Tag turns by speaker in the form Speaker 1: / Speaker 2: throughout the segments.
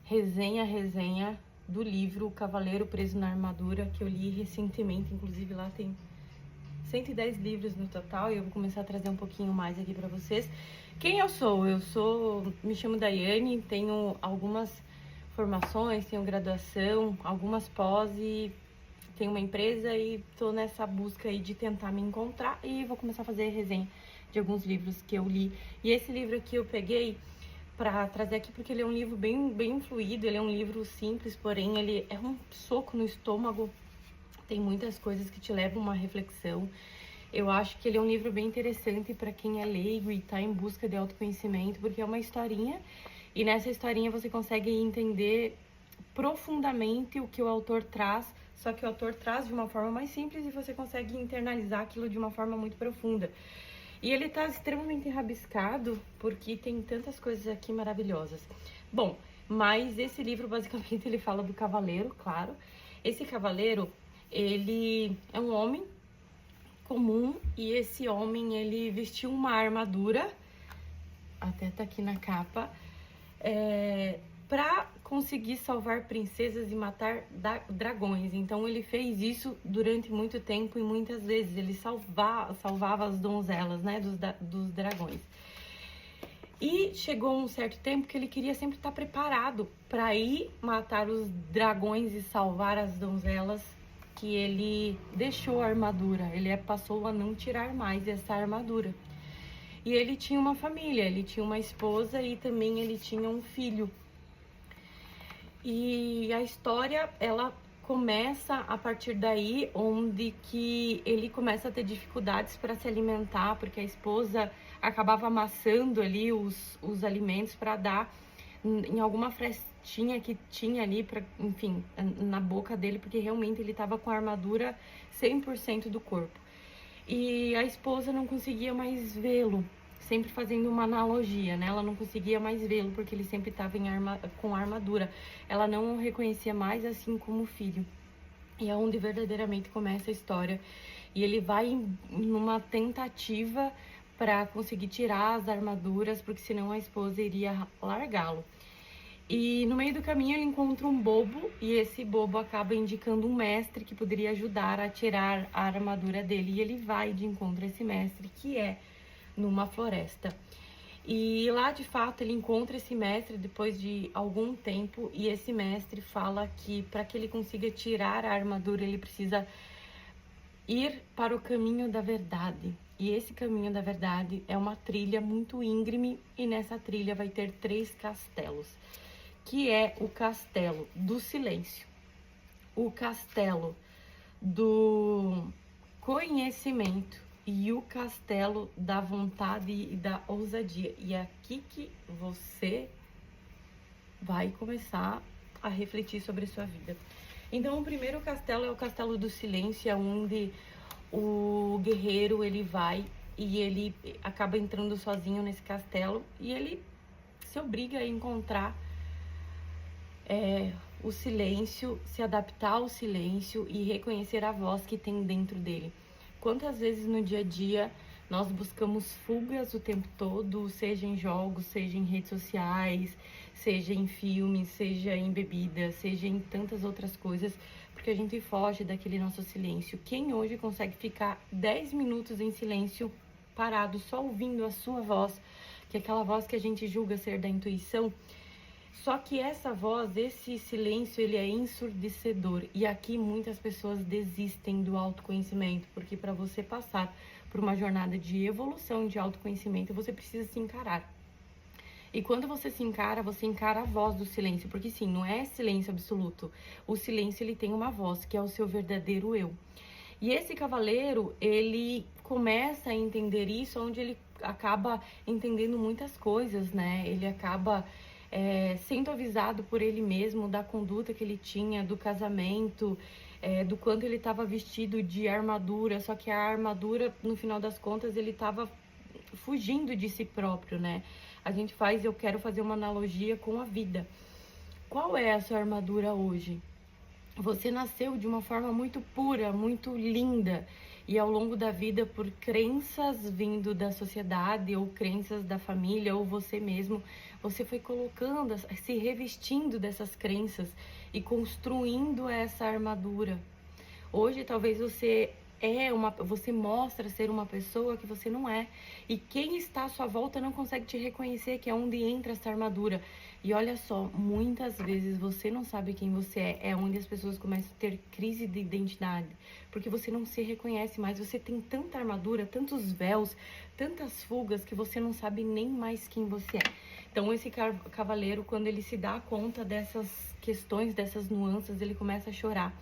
Speaker 1: resenha do livro O Cavaleiro Preso na Armadura, que eu li recentemente. Inclusive lá tem 110 livros no total e eu vou começar a trazer um pouquinho mais aqui pra vocês. Quem eu sou? Me chamo Daiane, tenho algumas formações, tenho graduação, algumas pós e tenho uma empresa e tô nessa busca aí de tentar me encontrar e vou começar a fazer resenha de alguns livros que eu li. E esse livro aqui eu peguei pra trazer aqui porque ele é um livro bem fluido, ele é um livro simples, porém ele é um soco no estômago. Tem muitas coisas que te levam a uma reflexão. Eu acho que ele é um livro bem interessante para quem é leigo e está em busca de autoconhecimento, porque é uma historinha e nessa historinha você consegue entender profundamente o que o autor traz, só que o autor traz de uma forma mais simples e você consegue internalizar aquilo de uma forma muito profunda. E ele tá extremamente rabiscado, porque tem tantas coisas aqui maravilhosas. Bom, mas esse livro basicamente ele fala do cavaleiro, claro. Esse cavaleiro, ele é um homem comum e esse homem, ele vestiu uma armadura, até tá aqui na capa, pra conseguir salvar princesas e matar dragões. Então ele fez isso durante muito tempo e muitas vezes ele salvava as donzelas, né, dos dragões. E chegou um certo tempo que ele queria sempre estar preparado para ir matar os dragões e salvar as donzelas, que ele deixou a armadura, ele passou a não tirar mais essa armadura. E ele tinha uma família, ele tinha uma esposa e também ele tinha um filho. E a história, ela começa a partir daí, onde que ele começa a ter dificuldades para se alimentar, porque a esposa acabava amassando ali os alimentos para dar em alguma frestinha que tinha ali, enfim, na boca dele, porque realmente ele estava com a armadura 100% do corpo. E a esposa não conseguia mais vê-lo, sempre fazendo uma analogia, né? Ela não conseguia mais vê-lo porque ele sempre estava com armadura. Ela não o reconhecia mais, assim como o filho. E é onde verdadeiramente começa a história. E ele vai numa tentativa para conseguir tirar as armaduras, porque senão a esposa iria largá-lo. E no meio do caminho ele encontra um bobo, e esse bobo acaba indicando um mestre que poderia ajudar a tirar a armadura dele. E ele vai de encontro a esse mestre, que é numa floresta. E lá, de fato, ele encontra esse mestre depois de algum tempo, e esse mestre fala que para que ele consiga tirar a armadura, ele precisa ir para o caminho da verdade. E esse caminho da verdade é uma trilha muito íngreme, e nessa trilha vai ter 3 castelos, que é o castelo do silêncio, o castelo do conhecimento e o castelo da vontade e da ousadia. E é aqui que você vai começar a refletir sobre a sua vida. Então, o primeiro castelo é o castelo do silêncio, onde o guerreiro ele vai e ele acaba entrando sozinho nesse castelo e ele se obriga a encontrar o silêncio, se adaptar ao silêncio e reconhecer a voz que tem dentro dele. Quantas vezes no dia a dia nós buscamos fugas o tempo todo, seja em jogos, seja em redes sociais, seja em filmes, seja em bebida, seja em tantas outras coisas, porque a gente foge daquele nosso silêncio. Quem hoje consegue ficar 10 minutos em silêncio, parado, só ouvindo a sua voz, que é aquela voz que a gente julga ser da intuição? Só que essa voz, esse silêncio, ele é ensurdecedor. E aqui muitas pessoas desistem do autoconhecimento, porque para você passar por uma jornada de evolução de autoconhecimento, você precisa se encarar. E quando você se encara, você encara a voz do silêncio, porque sim, não é silêncio absoluto. O silêncio, ele tem uma voz, que é o seu verdadeiro eu. E esse cavaleiro, ele começa a entender isso, onde ele acaba entendendo muitas coisas, né? Ele acaba sendo avisado por ele mesmo da conduta que ele tinha, do casamento, do quanto ele estava vestido de armadura, só que a armadura, no final das contas, ele estava fugindo de si próprio, né? Eu quero fazer uma analogia com a vida. Qual é a sua armadura hoje? Você nasceu de uma forma muito pura, muito linda, e ao longo da vida, por crenças vindo da sociedade ou crenças da família ou você mesmo, Você foi colocando, se revestindo dessas crenças e construindo essa armadura. Hoje, talvez você mostra ser uma pessoa que você não é. E quem está à sua volta não consegue te reconhecer, que é onde entra essa armadura. E olha só, muitas vezes você não sabe quem você é. É onde as pessoas começam a ter crise de identidade. Porque você não se reconhece mais. Você tem tanta armadura, tantos véus, tantas fugas, que você não sabe nem mais quem você é. Então, esse cavaleiro, quando ele se dá conta dessas questões, dessas nuances, ele começa a chorar.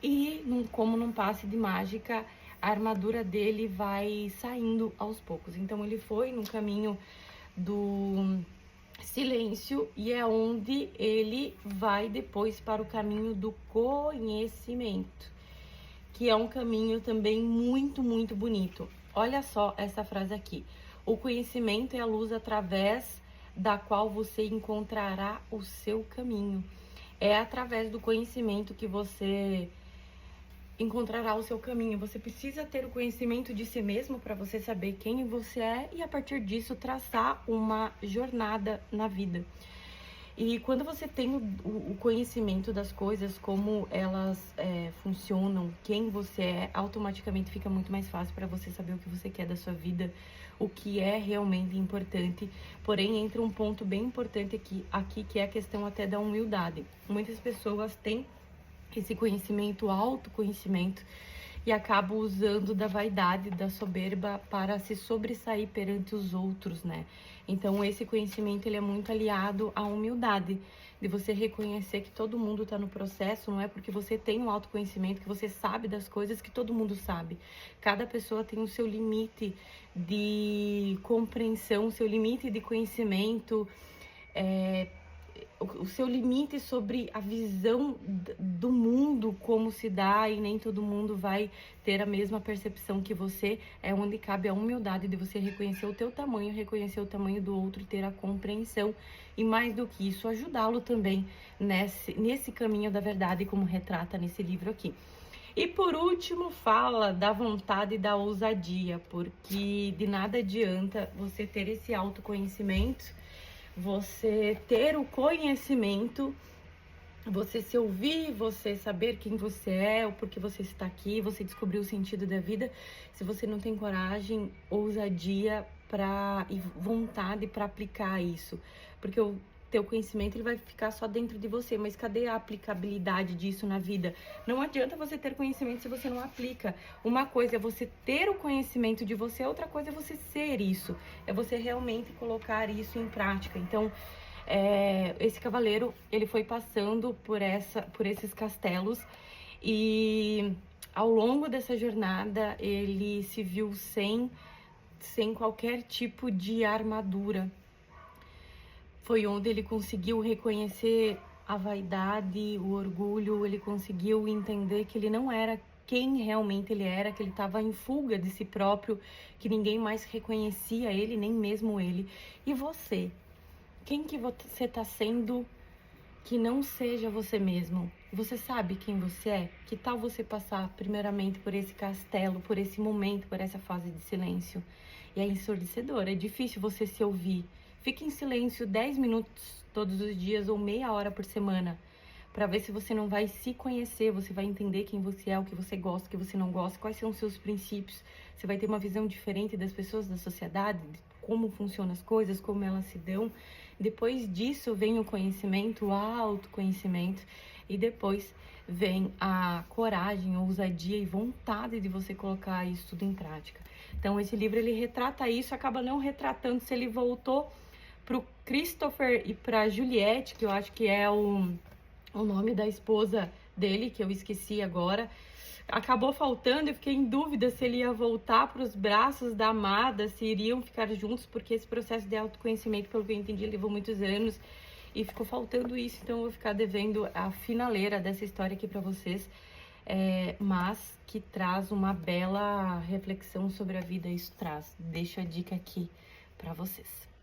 Speaker 1: E, como num passe de mágica, a armadura dele vai saindo aos poucos. Então, ele foi no caminho do silêncio e é onde ele vai depois para o caminho do conhecimento, que é um caminho também muito, muito bonito. Olha só essa frase aqui. O conhecimento é a luz através da qual você encontrará o seu caminho. É através do conhecimento que você encontrará o seu caminho. Você precisa ter o conhecimento de si mesmo para você saber quem você é e, a partir disso, traçar uma jornada na vida. E quando você tem o conhecimento das coisas, como elas funcionam, quem você é, automaticamente fica muito mais fácil para você saber o que você quer da sua vida, o que é realmente importante. Porém, entra um ponto bem importante aqui, que é a questão até da humildade. Muitas pessoas têm esse conhecimento, autoconhecimento, e acabam usando da vaidade, da soberba para se sobressair perante os outros, né? Então, esse conhecimento, ele é muito aliado à humildade, de você reconhecer que todo mundo está no processo. Não é porque você tem um autoconhecimento que você sabe das coisas que todo mundo sabe. Cada pessoa tem o seu limite de compreensão, o seu limite de conhecimento, o seu limite sobre a visão do mundo, como se dá, e nem todo mundo vai ter a mesma percepção que você. É onde cabe a humildade de você reconhecer o teu tamanho, reconhecer o tamanho do outro, ter a compreensão e, mais do que isso, ajudá-lo também nesse caminho da verdade, como retrata nesse livro aqui. E por último, fala da vontade e da ousadia, porque de nada adianta você ter esse autoconhecimento, você ter o conhecimento, você se ouvir, você saber quem você é, o porquê você está aqui, você descobrir o sentido da vida, se você não tem coragem, ousadia e vontade para aplicar isso. Porque o teu conhecimento, ele vai ficar só dentro de você, mas cadê a aplicabilidade disso na vida? Não adianta você ter conhecimento se você não aplica. Uma coisa é você ter o conhecimento de você, outra coisa é você ser isso, é você realmente colocar isso em prática. Então, esse cavaleiro, ele foi passando por esses castelos, e ao longo dessa jornada ele se viu sem qualquer tipo de armadura. Foi onde ele conseguiu reconhecer a vaidade, o orgulho. Ele conseguiu entender que ele não era quem realmente ele era, que ele estava em fuga de si próprio, que ninguém mais reconhecia ele, nem mesmo ele. E você? Quem que você está sendo que não seja você mesmo? Você sabe quem você é? Que tal você passar primeiramente por esse castelo, por esse momento, por essa fase de silêncio? E é ensurdecedor, é difícil você se ouvir. Fique em silêncio 10 minutos todos os dias ou meia hora por semana, para ver se você não vai se conhecer, você vai entender quem você é, o que você gosta, o que você não gosta, quais são os seus princípios. Você vai ter uma visão diferente das pessoas, da sociedade, de como funcionam as coisas, como elas se dão. Depois disso vem o conhecimento, o autoconhecimento, e depois vem a coragem, ousadia e vontade de você colocar isso tudo em prática. Então, esse livro, ele retrata isso, acaba não retratando se ele voltou pro Christopher e pra Juliette, que eu acho que é o nome da esposa dele, que eu esqueci agora. Acabou faltando, eu fiquei em dúvida se ele ia voltar para os braços da amada, se iriam ficar juntos, porque esse processo de autoconhecimento, pelo que eu entendi, levou muitos anos e ficou faltando isso. Então eu vou ficar devendo a finaleira dessa história aqui para vocês, mas que traz uma bela reflexão sobre a vida. Isso traz. Deixo a dica aqui para vocês.